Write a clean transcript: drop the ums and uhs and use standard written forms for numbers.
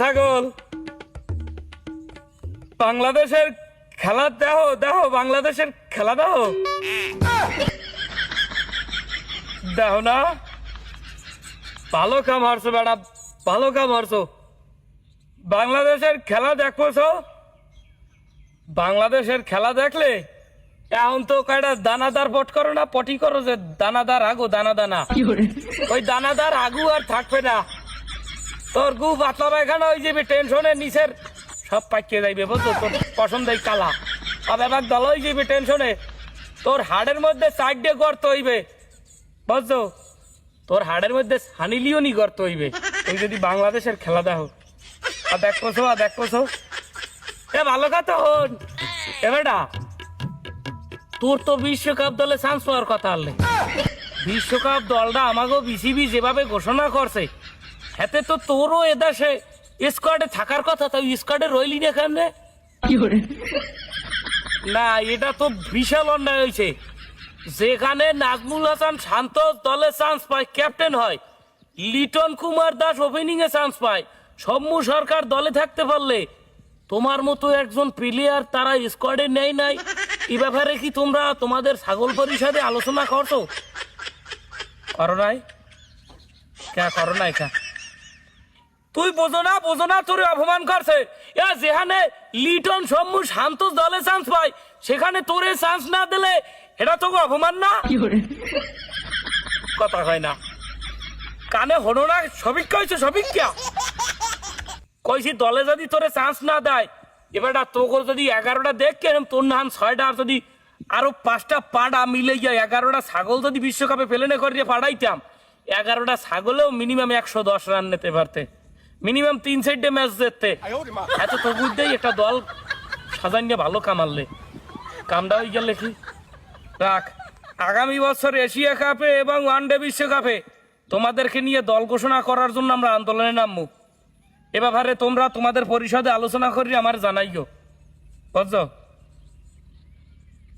ছাগল, বাংলাদেশের খেলা দেখো দেখো, বাংলাদেশের খেলা দেখো দেখো না? ভালো কাম হারছো বেড়া, ভালো কাম হারছো। বাংলাদেশের খেলা দেখছো? বাংলাদেশের খেলা দেখলে এখন তো কয়টা দানাদার পট করো না, পটি করো যে দানাদার আগু, দানা দানা, ওই দানাদার আগু আর থাকবে না। তোর গু পাতলা পায়খানা হয়ে যাবে, টেনশনের নিচের সব পাকিয়ে যাইবে, বুঝছো? তোর পছন্দের কালা আর এবার দল হয়ে যাবে টেনশনে। তোর হাড়ের মধ্যে সাইডে গর্ত হইবে, বুঝছো? তোর হাড়ের মধ্যে হানিলিওনি গর্ত হইবে তুই যদি বাংলাদেশের খেলা দেখো। আর দেখছো এ ভালো কথা হন এবারটা। তোর তো বিশ্বকাপ দলে চান্স পাওয়ার কথা আনলে, বিশ্বকাপ দলটা আমাকেও বিসিবি যেভাবে ঘোষণা করছে, এতে তো তোরও এদেশে স্কোয়াডে থাকার কথা, তাই স্কোয়াডে রইলি না কেমনে? না, এটা তো বিশাল অন্যায় হয়েছে। যেখানে নাজমুল হাসান শান্ত দলে চান্স পায়, ক্যাপ্টেন হয়, লিটন কুমার দাস ওপেনিং এ চান্স পায়, সৌম্য সরকার দলে থাকতে পারলে তোমার মতো একজন প্লেয়ার তারা স্কোয়াডে নেই নাই, এই ব্যাপারে কি তোমরা তোমাদের ছাগল পরিষদে আলোচনা করছো? করো নাই? কে করো নাই? কে তুই বোঝো না তোরে অপমান করছে। যেখানে লিটন সৌম্য শান্ত দলে চান্স পায়, সেখানে তোরে চান্স না দিলে এটা তো অপমান না? কথা হয় না, কানে হলো না? সবিক কইছে, সবিক কে কইছি দলে যদি তোরে চান্স না দেয়, এবারটা তোকে যদি 11টা দেখ কেন, তোর নাম 6টা, আর যদি আরো 5টা পাড়া মিলে যায় 11টা ছাগল যদি বিশ্বকাপে প্লেনে করিয়ে পাঠাইতাম, 11টা ছাগলেও মিনিমাম 110 রান নিতে পারতে, মিনিমাম 3 ম্যাচ জিততে। এত তো বুঝতেই একটা দল সাজান নিয়ে ভালো কামাললে, কামটা হয়ে গেলে কি রাখ। আগামী বছর এশিয়া কাপে এবং ওয়ানডে বিশ্বকাপে তোমাদেরকে নিয়ে দল ঘোষণা করার জন্য আমরা আন্দোলনে নামবো। এ ব্যাপারে তোমরা তোমাদের পরিষদে আলোচনা করি আমার জানাইও, বুঝছো?